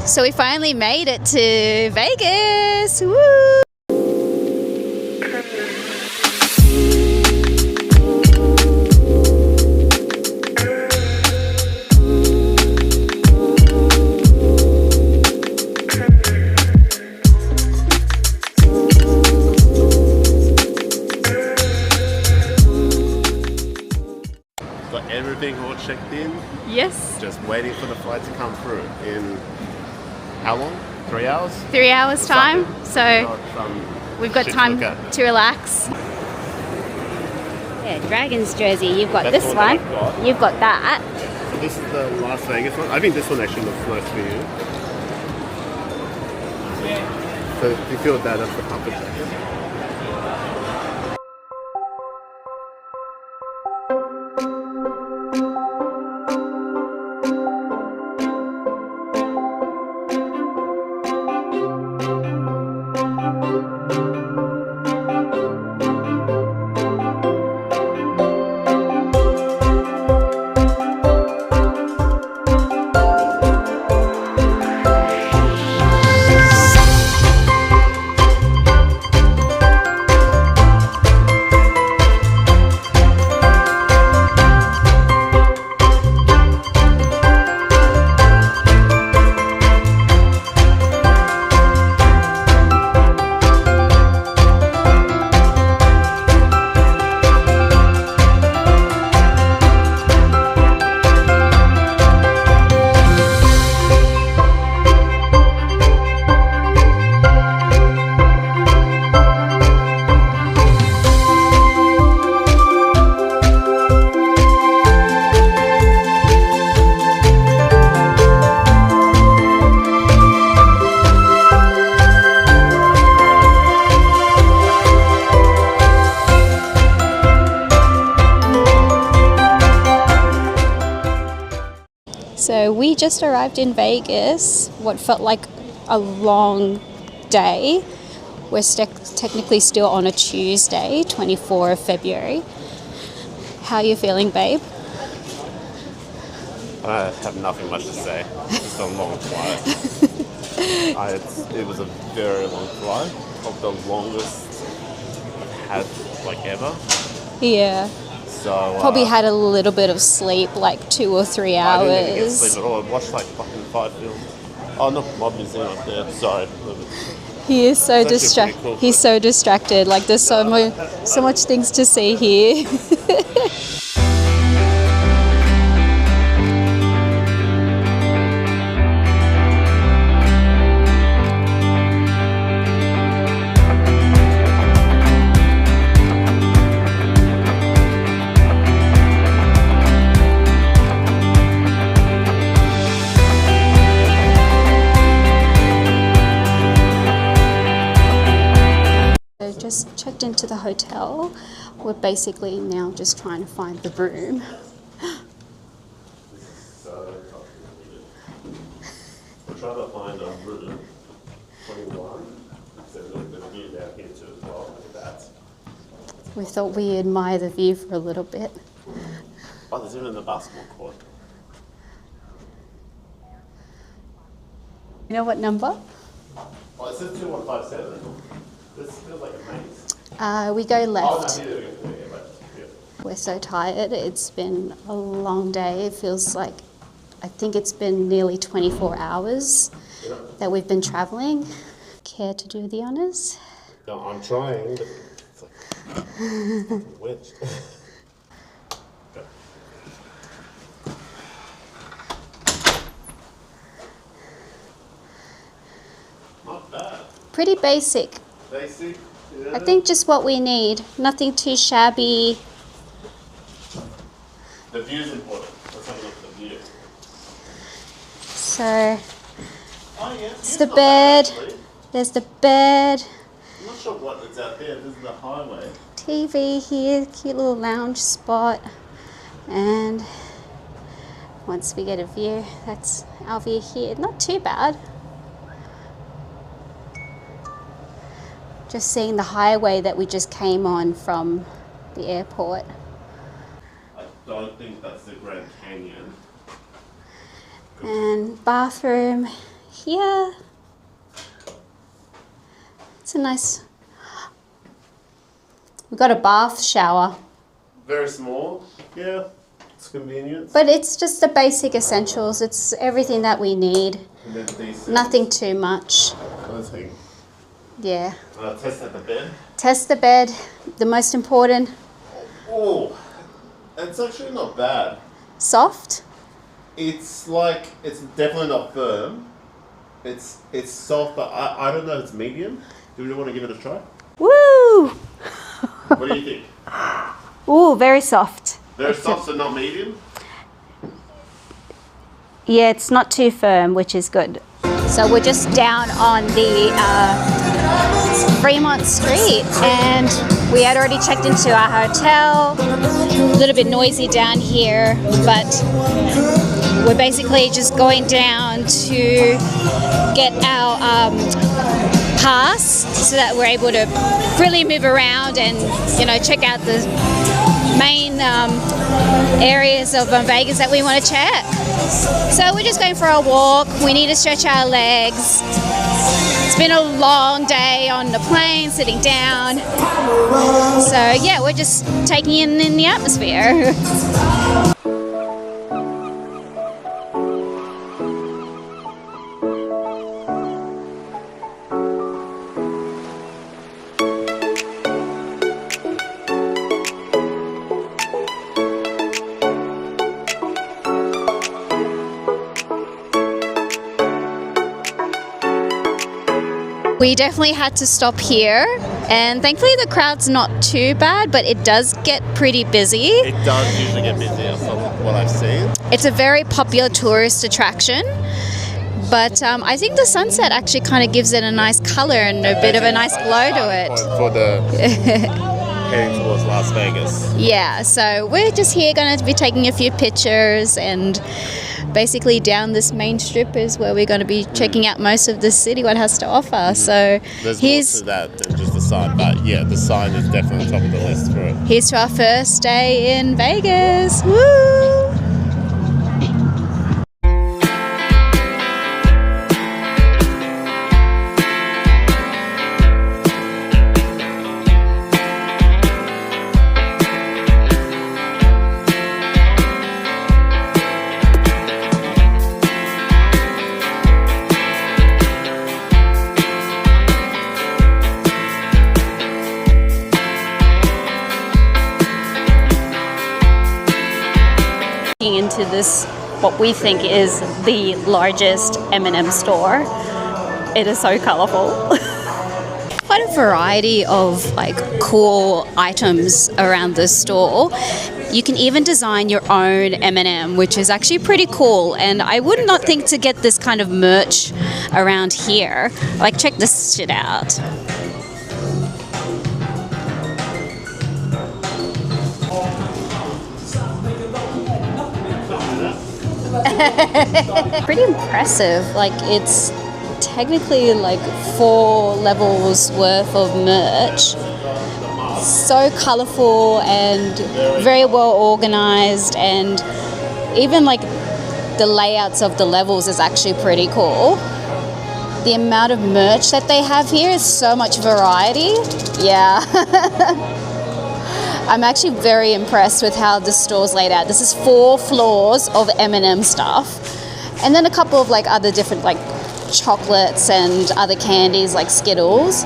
So we finally made it to Vegas. Woo! Got everything all checked in. Yes. Just waiting for the flight to come through in how long? 3 hours? 3 hours time. So we've got time to relax. Yeah, Dragons jersey. You've got That's this the one. that I've got. You've got that. So this is the Las Vegas one. I think this one actually looks nice for you. So if you feel that as the comfort jacket. So we just arrived in Vegas, what felt like a long day. We're technically still on a Tuesday, 24th of February. How are you feeling, babe? I have nothing much to say. It's just a long flight. It was a very long flight. Probably the longest I've had like ever. Yeah. So Probably had a little bit of sleep, like 2 or 3 hours. I didn't even get sleep at all. I watched like fucking 5 films. Oh, not Mob Museum up there. Sorry. He is so distracted. Cool. He's so distracted. Like there's so much things to see here. Just checked into the hotel. We're basically now just trying to find the room. We're trying to find a room 21. So there's a view down here too as well. Look at that. We thought we admire the view for a little bit. Oh, there's even a basketball court. You know what number? Oh, it says 2157. This feels like a maze. We go left. Oh, no, yeah. We're so tired. It's been a long day. It feels like, I think it's been nearly 24 hours that we've been traveling. Care to do the honors? No, I'm trying, but it's like fucking wedged. Not bad. Pretty basic. Basic. Yeah. I think just what we need. Nothing too shabby. The view's important. Let's have a look at the view. So, it's the bed. There's the bed. I'm not sure what it's out there. This is the highway. TV here, cute little lounge spot. And once we get a view, that's our view here. Not too bad. Just seeing the highway that we just came on from the airport. I don't think that's the Grand Canyon. And bathroom here. It's a nice... We've got a bath shower. Very small. Yeah, it's convenient. But it's just the basic essentials. It's everything that we need. And then decent. Nothing too much. Nothing. Yeah. Test at the bed. Test the bed. The most important. Oh, it's actually not bad. Soft. It's like, it's definitely not firm. It's soft, but I don't know if it's medium. Do you want to give it a try? Woo! What do you think? Ooh, very soft. Very soft, so not medium? Yeah, it's not too firm, which is good. So we're just down on the Fremont Street, and we had already checked into our hotel. A little bit noisy down here, but we're basically just going down to get our pass so that we're able to freely move around and, you know, check out the main areas of Vegas that we want to check. So we're just going for a walk. We need to stretch our legs. It's been a long day on the plane, sitting down. So yeah, we're just taking in the atmosphere. We definitely had to stop here, and thankfully the crowd's not too bad, but it does get pretty busy. It does usually get busier from what I've seen. It's a very popular tourist attraction, but I think the sunset actually kind of gives it a nice color and a bit of a nice glow to it. For the heading towards Las Vegas. Yeah, so we're just here going to be taking a few pictures, and basically down this main strip is where we're going to be checking out most of the city, what it has to offer. So there's more to that than just the sign, but yeah, the sign is definitely top of the list for it. Here's to our first day in Vegas. Woo! Into this, what we think is the largest M&M store. It is so colorful. Quite a variety of like cool items around the store. You can even design your own M&M, which is actually pretty cool, and I would not think to get this kind of merch around here. Like, check this shit out. Pretty impressive. Like, it's technically like 4 levels worth of merch. So colorful and very well organized, and even like the layouts of the levels is actually pretty cool. The amount of merch that they have here is so much variety. Yeah. I'm actually very impressed with how the store's laid out. This is 4 floors of M&M stuff, and then a couple of like other different like chocolates and other candies like Skittles,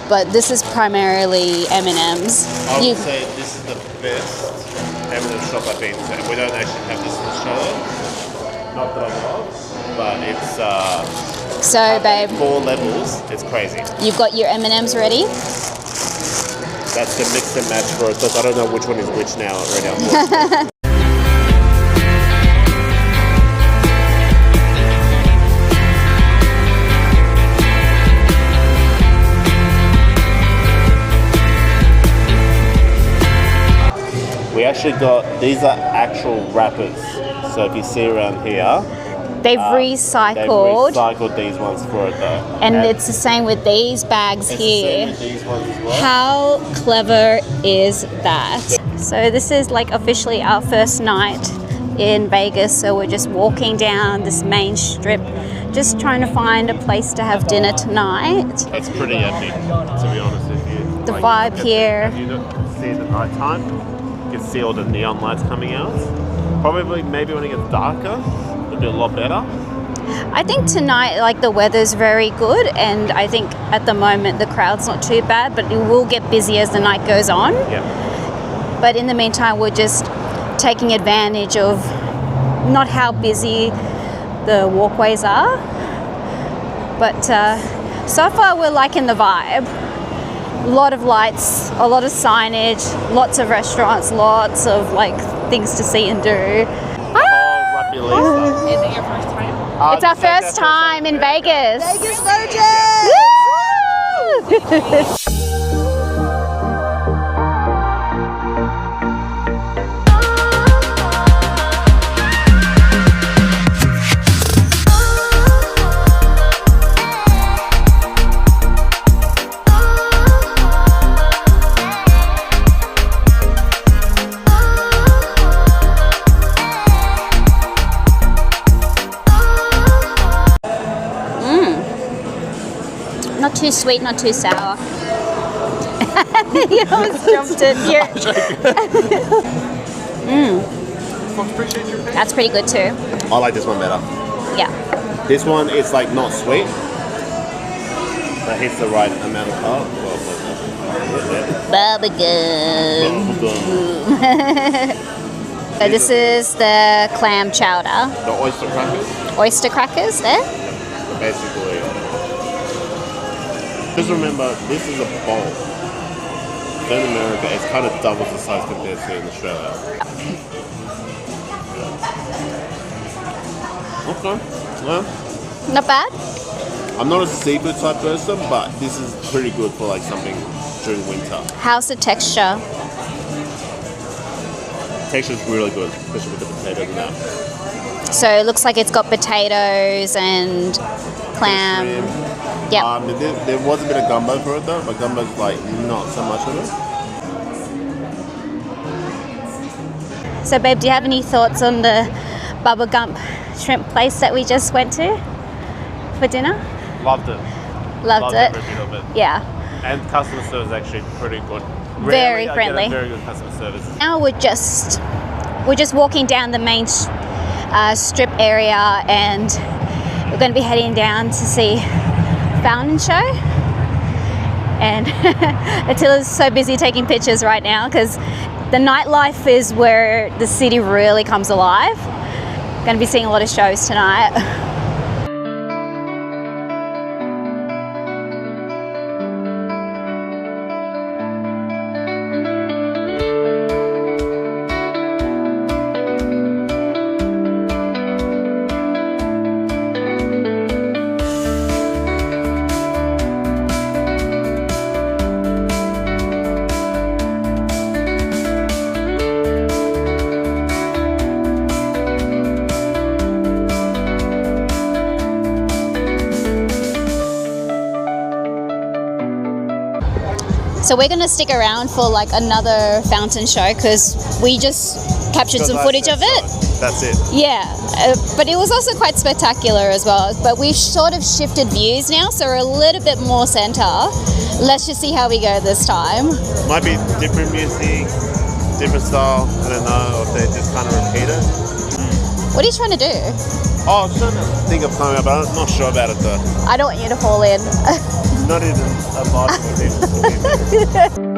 but this is primarily M&Ms. I would say this is the best M&M shop I've been to. We don't actually have this in Australia, not that I love, but it's so babe, 4 levels. It's crazy. You've got your M&Ms ready? That's the mix and match for it, because I don't know which one is which now already. We actually got, these are actual wrappers. So if you see around here, They've recycled these ones for it though. And it's the same with these bags here. The same with these ones as well. How clever is that? So this is like officially our first night in Vegas. So we're just walking down this main strip, just trying to find a place to have dinner tonight. It's pretty epic, to be honest with you. The vibe here. If you see it at night time, you can see all the neon lights coming out. Probably maybe when it gets darker, it'll be a lot better. I think tonight, like, the weather's very good, and I think at the moment the crowd's not too bad, but it will get busy as the night goes on. Yeah. But in the meantime, we're just taking advantage of not how busy the walkways are, but so far we're liking the vibe. A lot of lights, a lot of signage, lots of restaurants, lots of like things to see and do. Is it your first time? It's our first time in Vegas. Vegas Virgin! Not too sweet, not too sour. You almost jumped it. Here. That's pretty good too. I like this one better. Yeah. This one is like not sweet, but hits the right amount of carb. Bubba gum. So this is the clam chowder. The oyster crackers. Oyster crackers there. Basically, just remember, this is a bowl. So in America, it's kind of double the size compared to in Australia. Okay, well, Not bad. I'm not a seafood type person, but this is pretty good for like something during winter. How's the texture? Texture's really good, especially with the potatoes and that. So it looks like it's got potatoes and clam. Yeah. There was a bit of gumbo for it though, but gumbo's like not so much of it. So babe, do you have any thoughts on the Bubba Gump shrimp place that we just went to for dinner? Loved it. Loved it. Every bit of it. Yeah. And customer service is actually pretty good. Very Rarely friendly. I get a very good customer service. Now we're just walking down the main strip area, and we're going to be heading down to see Fountain Show. And Attila's so busy taking pictures right now because the nightlife is where the city really comes alive. Going to be seeing a lot of shows tonight. So we're going to stick around for like another fountain show because we just captured some footage of it. That's it. Yeah, but it was also quite spectacular as well. But we've sort of shifted views now, so we're a little bit more center. Let's just see how we go this time. Might be different music, different style. I don't know, or if they just kind of repeat it. What are you trying to do? Oh, I'm trying to think of something, but I'm not sure about it though. I don't want you to fall in. Not even a marginal difference for me.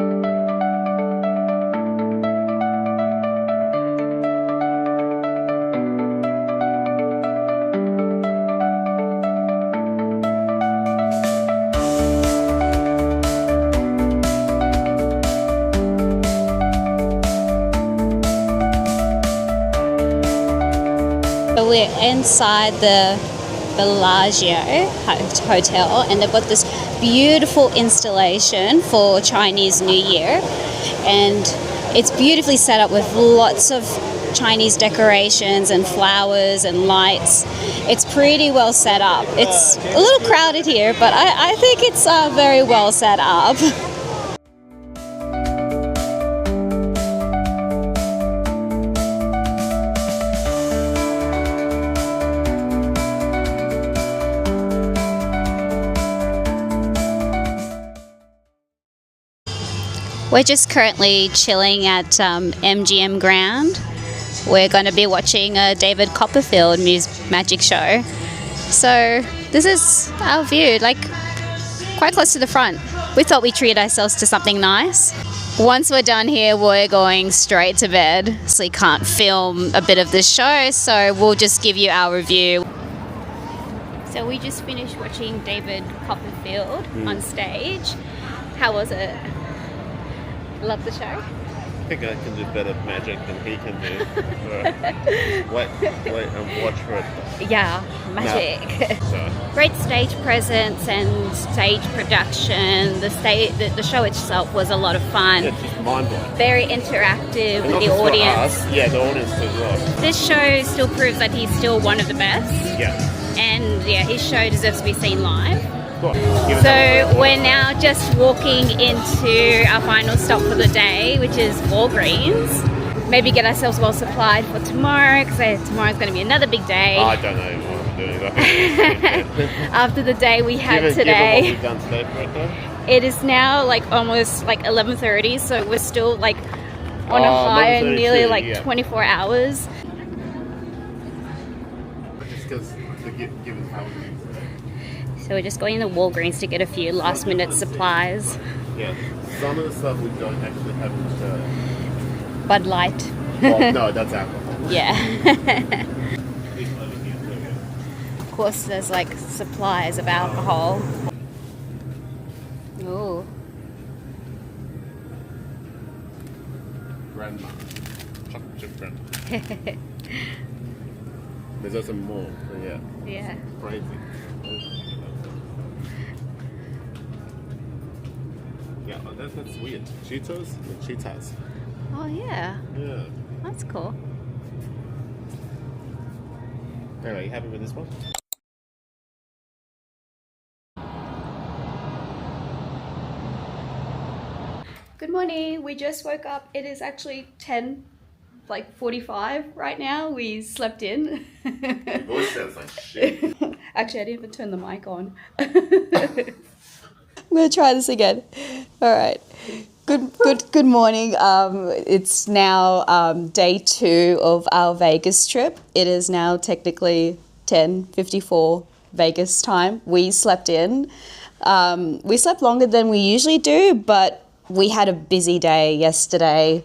So we're inside the Bellagio hotel, and they've got this beautiful installation for Chinese New Year, and it's beautifully set up with lots of Chinese decorations and flowers and lights. It's pretty well set up. It's a little crowded here, but I think it's very well set up. We're just currently chilling at MGM Grand. We're going to be watching a David Copperfield magic show. So this is our view, like quite close to the front. We thought we'd treat ourselves to something nice. Once we're done here, we're going straight to bed. So we can't film a bit of the show, so we'll just give you our review. So we just finished watching David Copperfield on stage. How was it? Love the show? I think I can do better magic than he can do. Wait and watch for it. Yeah, magic. No. Great stage presence and stage production. The show itself was a lot of fun. It's just mind-blowing. Very interactive with the Not just for audience. us, yeah, the audience as well. This show still proves that he's still one of the best. Yeah. And yeah, his show deserves to be seen live. Cool. So we're now just walking into our final stop for the day, which is Walgreens. Maybe get ourselves well supplied for tomorrow, because tomorrow's going to be another big day. I don't know what I'm doing. After the day we had Given today. what we've done today for it though. It is now like almost like 11:30, so we're still like on a high, nearly like 24 hours. Just because given how we So we're just going to Walgreens to get a few last minute supplies. Yeah, some of the stuff we don't actually have in the show. Bud Light. Well, no, that's alcohol. Yeah. Of course, there's like supplies of alcohol. Ooh. Grandma. Chocolate chip grandma. There's also more, so yeah. Yeah. Crazy. Yeah, that's weird. Cheetos and Cheetas. Oh yeah. Yeah. That's cool. Anyway, you happy with this one? Good morning. We just woke up. It is actually 10:45 right now. We slept in. Your voice sounds like shit. Actually, I didn't even turn the mic on. I'm gonna try this again. All right. Good morning. It's now day 2 of our Vegas trip. It is now technically 10:54 Vegas time. We slept in. We slept longer than we usually do, but we had a busy day yesterday.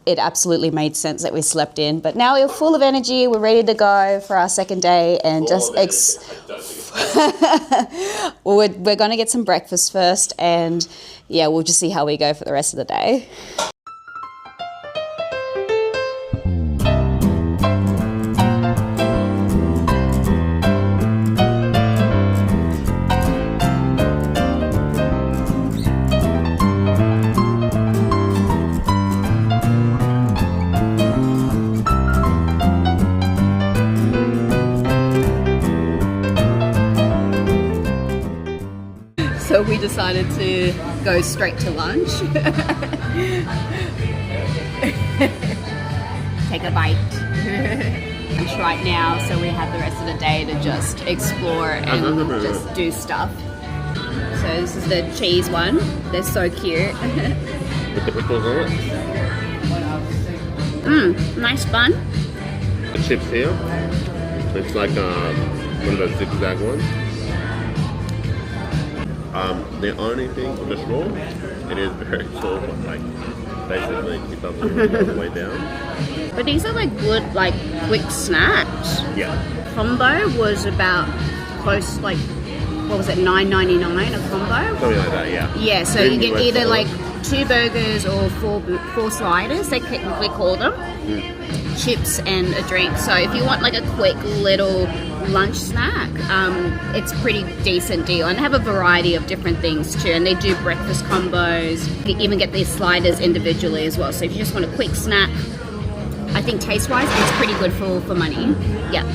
It absolutely made sense that we slept in, but now we're full of energy. We're ready to go for our second day and we're going to get some breakfast first, and yeah, we'll just see how we go for the rest of the day. So we decided to go straight to lunch. Take a bite. Lunch right now, so we have the rest of the day to just explore and just do stuff. So this is the cheese one. They're so cute. With the pickles on it. Nice bun. The chips here. It's like one of those zigzag ones. The only thing on the straw, it is very tall, but like basically it doesn't go all the way down. But these are like good, like quick snacks. Yeah. Combo was about close, like, what was it, $9.99 a combo? Something like that, yeah. Yeah, so you get either like 2 burgers or 4 sliders, they technically call them. Chips and a drink. So if you want like a quick little lunch snack, it's pretty decent deal, and they have a variety of different things too, and they do breakfast combos. You even get these sliders individually as well, so if you just want a quick snack, I think taste wise it's pretty good for money. Yeah.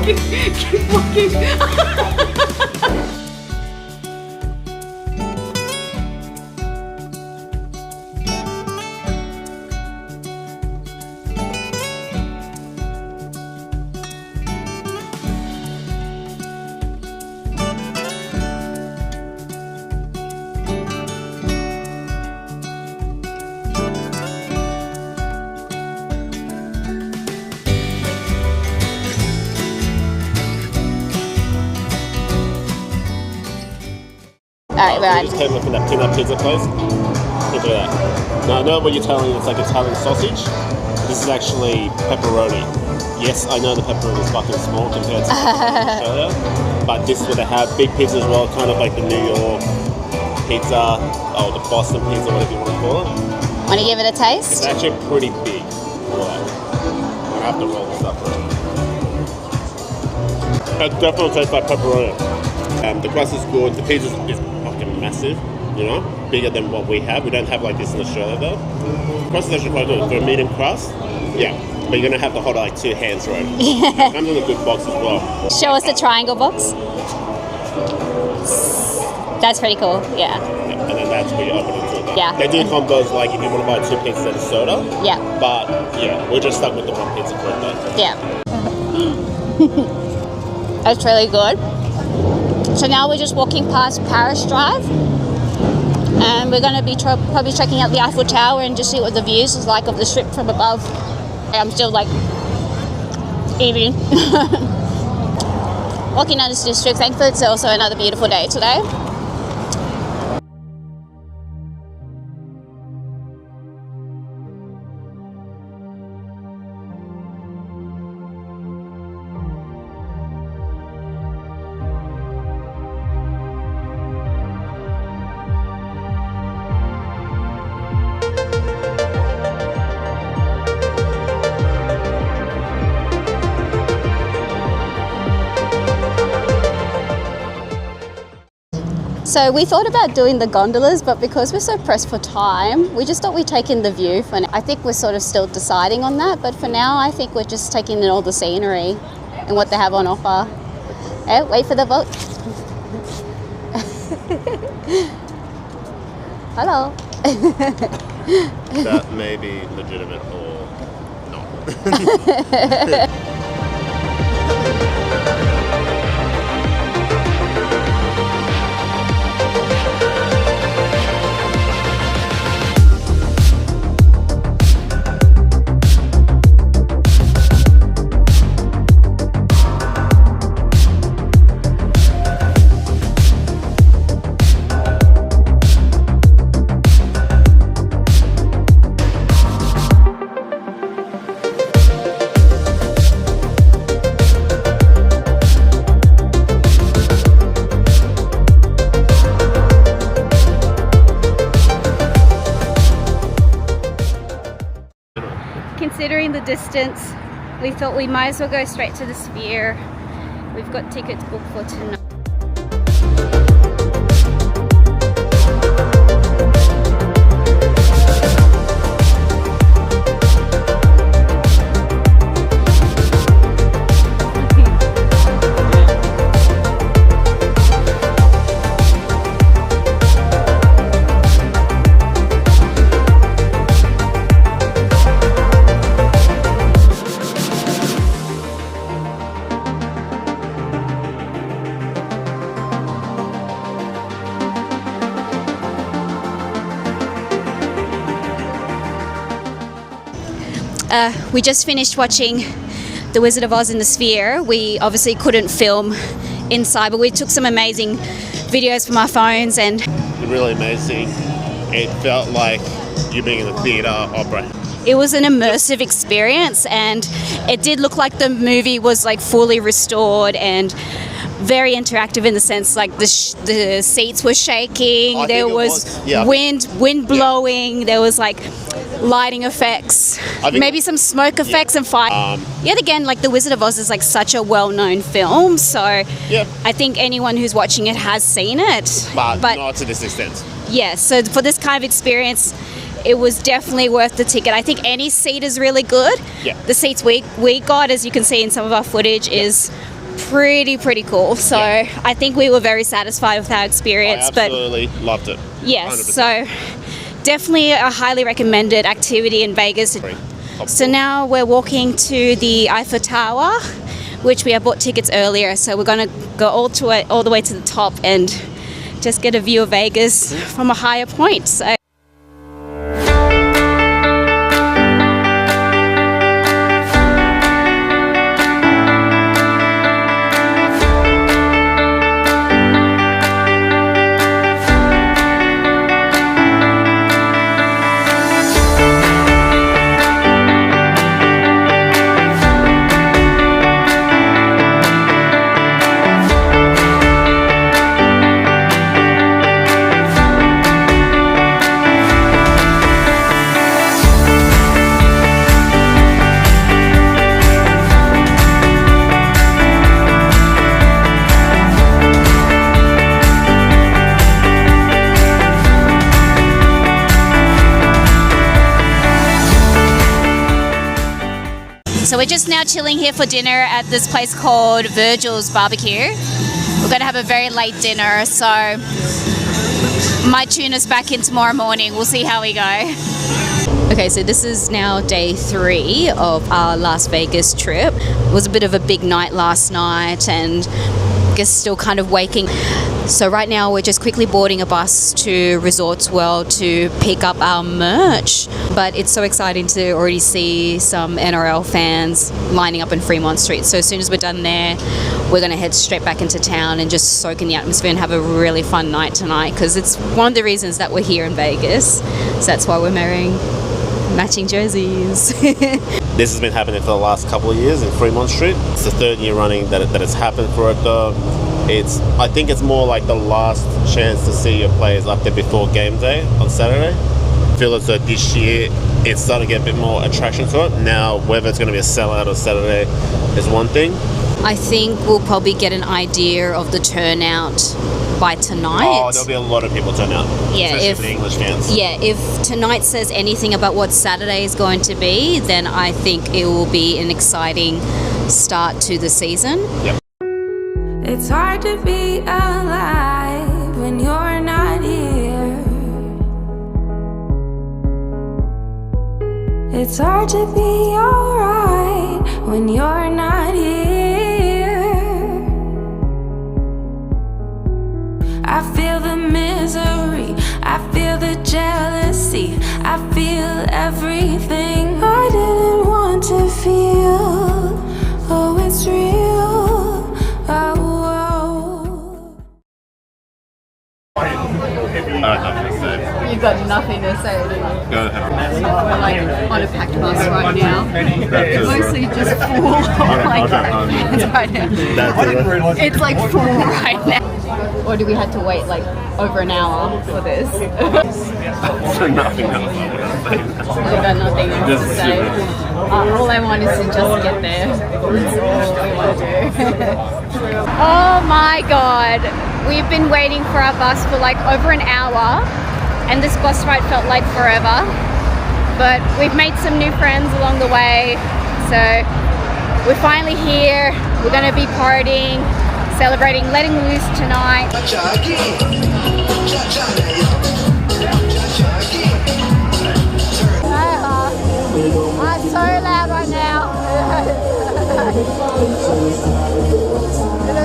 Keep walking. Alright, we just came up from that peanut pizza place. Look at that. Now I know what you're telling me, it's like Italian sausage. This is actually pepperoni. Yes, I know the pepperoni is fucking small compared to Australia, but this is what they have. Big pizza as well, kind of like the New York pizza, or the Boston pizza, whatever you want to call it. Want to give it a taste? It's actually pretty big. Right. I have to roll this up. It definitely tastes like pepperoni. The crust is good. The pizza is fucking massive, you know, bigger than what we have. We don't have like this in Australia though. The crust is actually quite good. For a medium crust, yeah, but you're gonna have to hold it like 2 hands, right? It comes in a good box as well. Show us the triangle box. That's pretty cool, yeah. And then that's where you open it to. Yeah. They do combos like if you want to buy 2 pizzas and a soda. Yeah. But yeah, we're just stuck with the 1 pizza for it though. Yeah. That's really good. So now we're just walking past Paris Drive, and we're going to be probably checking out the Eiffel Tower and just see what the views is like of the strip from above. I'm still like eating. Walking down this district. Thankfully it's also another beautiful day today. So we thought about doing the gondolas, but because we're so pressed for time, we just thought we'd take in the view. I think we're sort of still deciding on that, but for now I think we're just taking in all the scenery and what they have on offer. Oh, wait for the boat. Hello. That may be legitimate or not. Considering the distance, we thought we might as well go straight to the Sphere. We've got tickets booked for tonight. We just finished watching The Wizard of Oz in the Sphere. We obviously couldn't film inside, but we took some amazing videos from our phones and really amazing. It felt like you being in a theatre opera. It was an immersive experience, and it did look like the movie was like fully restored and very interactive in the sense like the seats were shaking, there was wind blowing, there was like lighting effects, maybe some smoke effects and fire. Yet again, like The Wizard of Oz is like such a well-known film, so I think anyone who's watching it has seen it. But not to this extent. Yeah, so for this kind of experience, it was definitely worth the ticket. I think any seat is really good. Yeah. The seats we got, as you can see in some of our footage, is pretty cool. So I think we were very satisfied with our experience. I absolutely loved it. Yes, 100%. so definitely a highly recommended activity in Vegas. So now we're walking to the Eiffel Tower, which we have bought tickets earlier. So we're going to go all the way to the top and just get a view of Vegas from a higher point. So. So we're just now chilling here for dinner at this place called Virgil's Barbecue. We're going to have a very late dinner, so might tune us back in tomorrow morning. We'll see how we go. Okay, so this is now day 3 of our Las Vegas trip. It was a bit of a big night last night and I guess still kind of waking. So right now we're just quickly boarding a bus to Resorts World to pick up our merch. But it's so exciting to already see some NRL fans lining up in Fremont Street. So as soon as we're done there, we're going to head straight back into town and just soak in the atmosphere and have a really fun night tonight, because it's one of the reasons that we're here in Vegas. So that's why we're wearing matching jerseys. This has been happening for the last couple of years in Fremont Street. It's the 3rd year running that it's happened for it though. I think it's more like the last chance to see your players up there before game day on Saturday. I feel as though this year it's starting to get a bit more attraction to it. Now, whether it's going to be a sellout or Saturday is one thing. I think we'll probably get an idea of the turnout by tonight. Oh, there'll be a lot of people turn out. Yeah, especially for the English fans. Yeah, if tonight says anything about what Saturday is going to be, then I think it will be an exciting start to the season. Yep. It's hard to be alive when you're not here. It's hard to be alright when you're not here. I feel the misery, I feel the jealousy, I feel everything I didn't want to feel. Oh, it's real. You've got nothing to say, do you? Go ahead. We're like on a packed bus right now. It's mostly just full. It's right now. It's like full right now. Or do we have to wait like over an hour for this? Nothing else. We've got nothing else to say. All I want is to just get there. That's all I want to do. Oh my god. We've been waiting for our bus for like over an hour, and this bus ride felt like forever. But we've made some new friends along the way, so we're finally here. We're going to be partying, celebrating letting loose tonight. I'm so loud right now.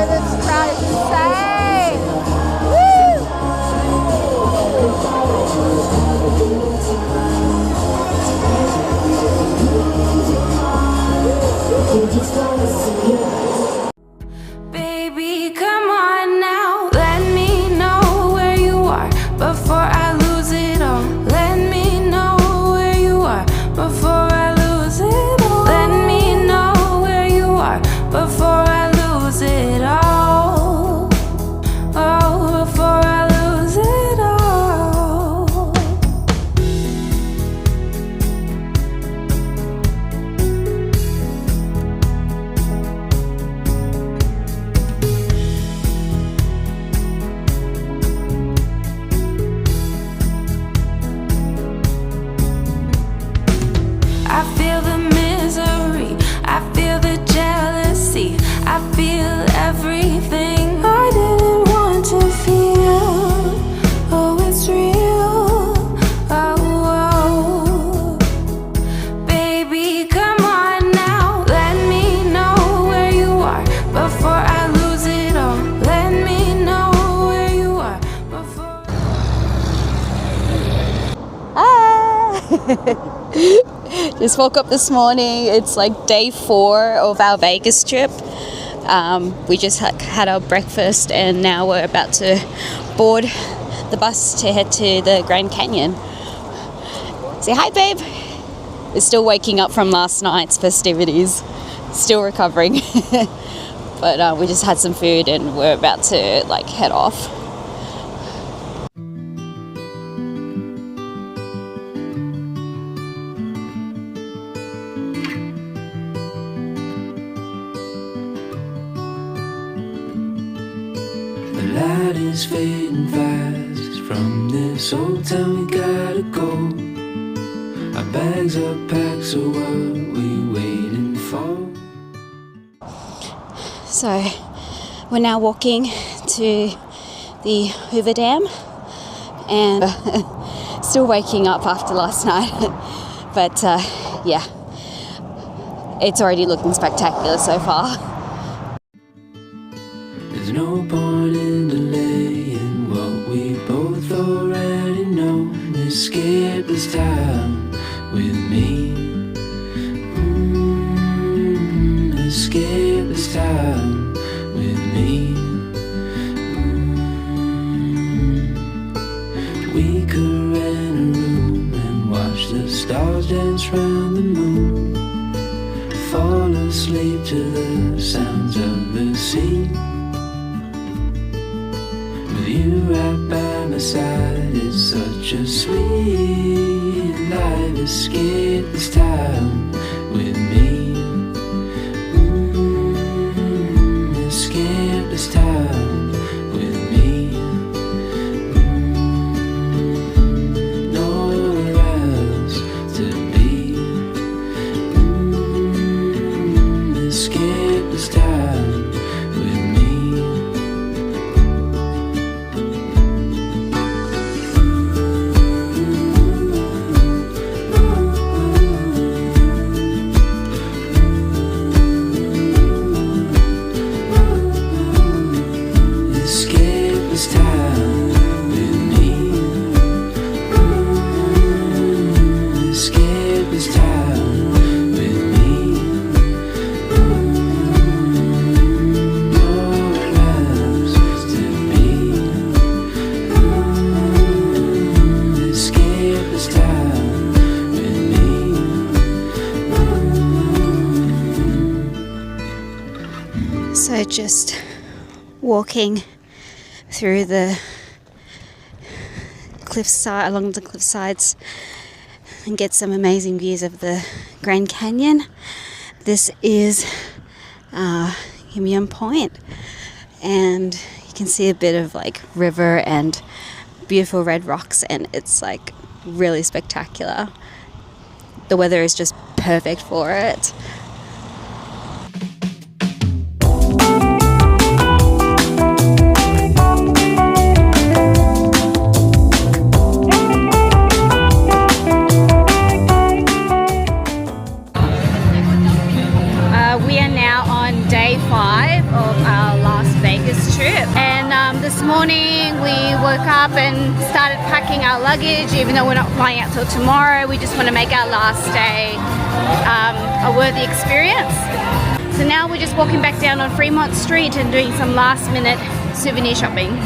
This crowd is insane. Woo! Baby, come on now. Let me know where you are before I lose it all. Let me know where you are before I lose it all. Let me know where you are before I lose it all. Oh, before I lose it all. Just woke up this morning. It's like day 4 of our Vegas trip. We just had our breakfast and now we're about to board the bus to head to the Grand Canyon. Say hi, babe. We're still waking up from last night's festivities. Still recovering. But we just had some food and we're about to like head off. The light is fading fast. From this old town we gotta go. Our bags are packed, so what we waiting for? So we're now walking to the Hoover Dam and still waking up after last night. But yeah, it's already looking spectacular so far. There's no point in delaying what we both already know. Escape this time with me. Escape this time with me. We could rent a room and watch the stars dance round the moon. Fall asleep to the sounds of the sea. With you right by my side, it's such a sweet life. Escape this time with me. Escape this time with me. Nowhere else to be. Escape this time with me. Escape this time with me. Escape this time with me. Nowhere else to be. Escape this time with me. So just walking through the cliffside, along the cliff sides, and get some amazing views of the Grand Canyon. This is Uniq Point, and you can see a bit of like river and beautiful red rocks, and it's like really spectacular. The weather is just perfect for it. We are now on day 5 of our Las Vegas trip, and this morning we woke up and started packing our luggage. Even though we're not flying out till tomorrow, we just want to make our last day a worthy experience. So now we're just walking back down on Fremont Street and doing some last minute souvenir shopping.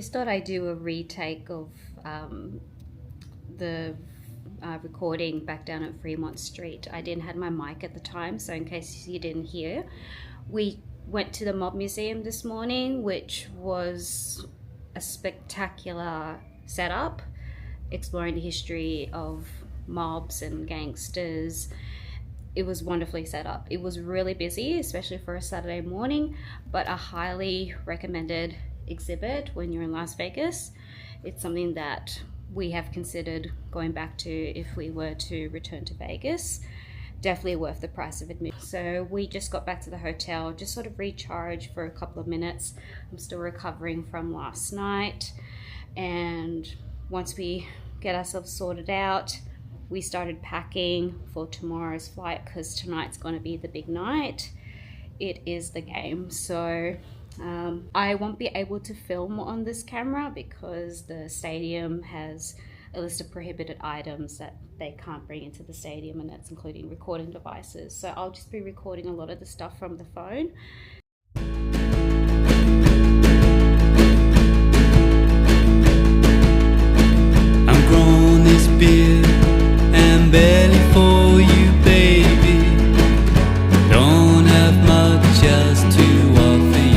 just thought I'd do a retake of the recording back down at Fremont Street. I didn't have my mic at the time, so in case you didn't hear, we went to the Mob Museum this morning, which was a spectacular setup, exploring the history of mobs and gangsters. It was wonderfully set up. It was really busy, especially for a Saturday morning, but a highly recommended exhibit when you're in Las Vegas. It's something that we have considered going back to if we were to return to Vegas. Definitely worth the price of admission. So we just got back to the hotel, just sort of recharged for a couple of minutes. I'm still recovering from last night, and once we get ourselves sorted out, we started packing for tomorrow's flight, because tonight's going to be the big night. It is the game. So I won't be able to film on this camera because the stadium has a list of prohibited items that they can't bring into the stadium, and that's including recording devices. So I'll just be recording a lot of the stuff from the phone. I'm growing this beard and belly for you, baby. Don't have much else to offer you.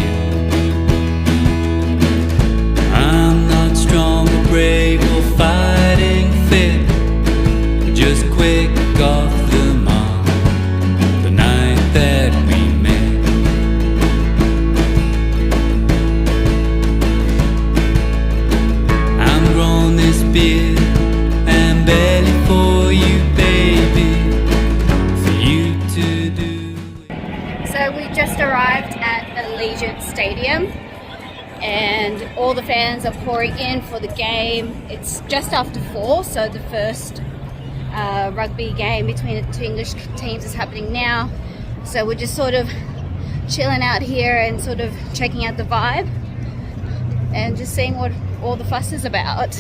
I'm not strong or brave or fighting fit, just quick off the mark the night that we met. I'm growing this beard and belly for you, baby, for you to do. So we just arrived at Allegiant Stadium, and all the fans are pouring in for the game. It's just after 4, so the first rugby game between the two English teams is happening now. So we're just sort of chilling out here and sort of checking out the vibe and just seeing what all the fuss is about.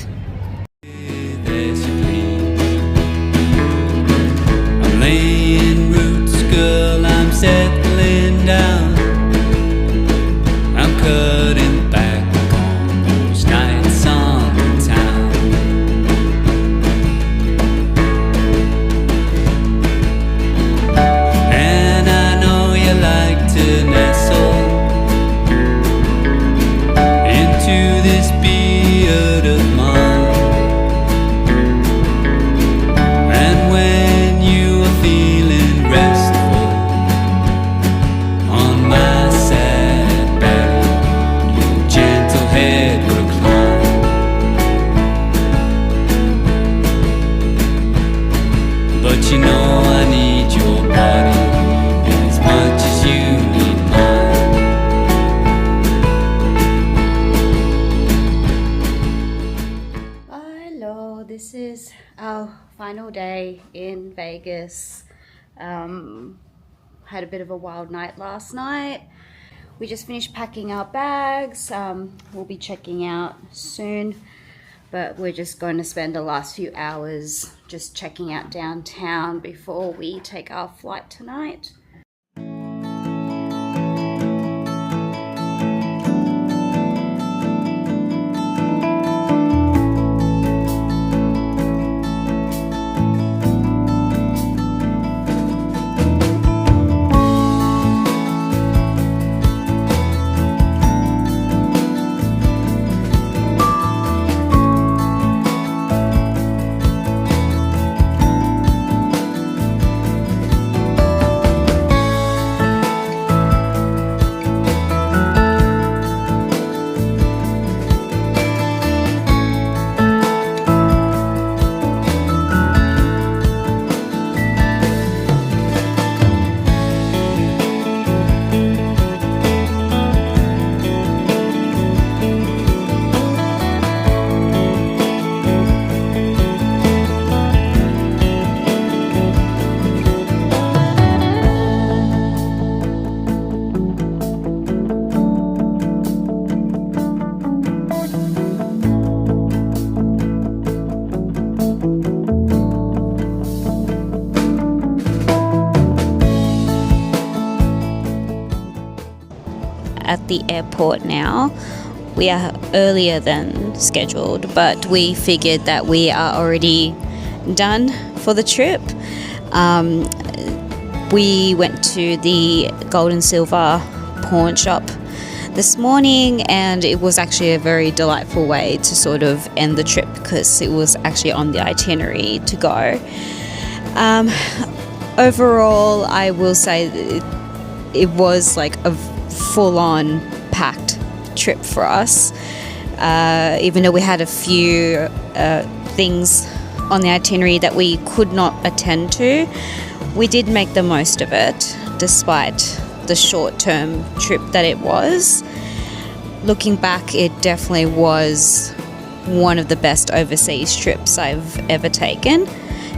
I'm laying roots, girl, I'm settling down. I'm cutting back on those nights on the town. And I know you like to nestle into this beard of mine. And when you are feeling restful on my sad back, your gentle head recline. But you know I need your body as much as you need mine. Hello, this is our final day in Vegas. Had a bit of a wild night last night. We just finished packing our bags. We'll be checking out soon, but we're just going to spend the last few hours just checking out downtown before we take our flight tonight. At the airport now. we are earlier than scheduled, but we figured that we are already done for the trip. We went to the gold and silver pawn shop this morning, and it was actually a very delightful way to sort of end the trip because it was actually on the itinerary to go. Overall, I will say that it was like a full-on packed trip for us. Even though we had a few things on the itinerary that we could not attend to, we did make the most of it despite the short-term trip that it was. Looking back, it definitely was one of the best overseas trips I've ever taken,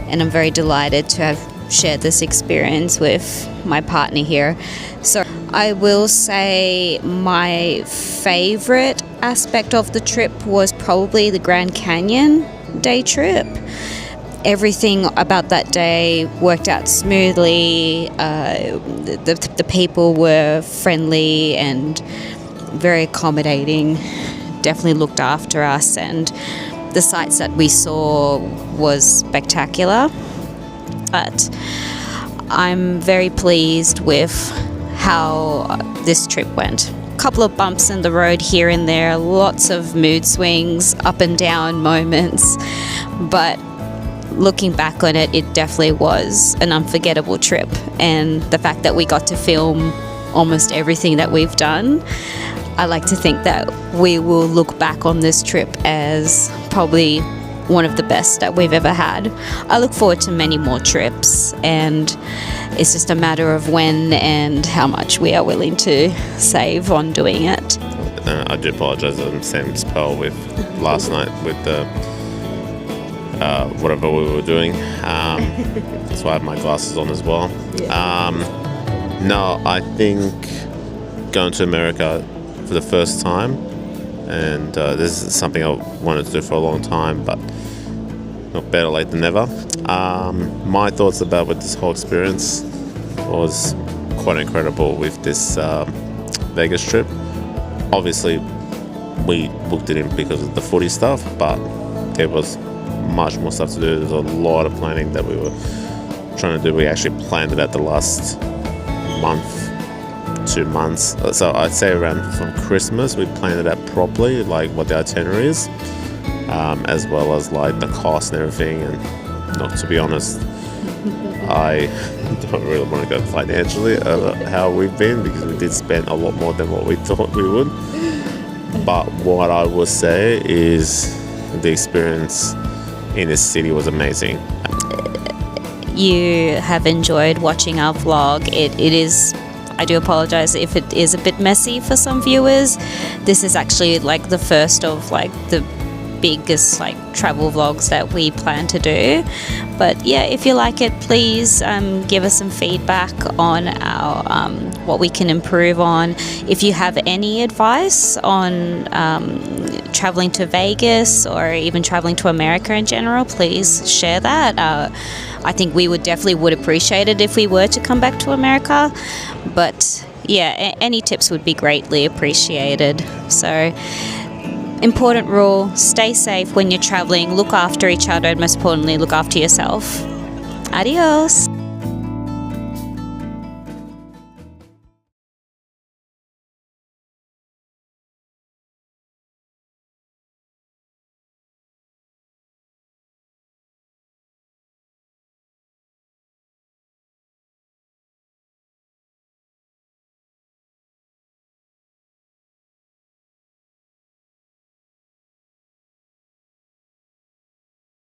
and I'm very delighted to have shared this experience with my partner here. So I will say my favorite aspect of the trip was probably the Grand Canyon day trip. Everything about that day worked out smoothly. The people were friendly and very accommodating, definitely looked after us, and the sights that we saw was spectacular. But I'm very pleased with how this trip went. A couple of bumps in the road here and there, lots of mood swings, up and down moments, but looking back on it, it definitely was an unforgettable trip. And the fact that we got to film almost everything that we've done, I like to think that we will look back on this trip as probably one of the best that we've ever had. I look forward to many more trips, and it's just a matter of when and how much we are willing to save on doing it. I do apologise. I'm same spell with last night with the whatever we were doing. That's why I have my glasses on as well. No, I think going to America for the first time, and this is something I wanted to do for a long time, but not better late than never. My thoughts about with this whole experience was quite incredible with this Vegas trip. Obviously, we booked it in because of the footy stuff, but there was much more stuff to do. There's a lot of planning that we were trying to do. We actually planned it at the last month, 2 months. So I'd say around from Christmas, we planned it out properly, like what the itinerary is, as well as like the cost and everything. And not to be honest, I don't really want to go financially how we've been, because we did spend a lot more than what we thought we would. But what I will say is the experience in this city was amazing. You have enjoyed watching our vlog. It is, I do apologize if it is a bit messy for some viewers. This is actually like the first of like the biggest like travel vlogs that we plan to do. But yeah, if you like it, please give us some feedback on our what we can improve on. If you have any advice on traveling to Vegas or even traveling to America in general, please share that. I think we would appreciate it if we were to come back to America. But yeah, any tips would be greatly appreciated. So important rule, stay safe when you're traveling, look after each other, and most importantly, look after yourself. Adios.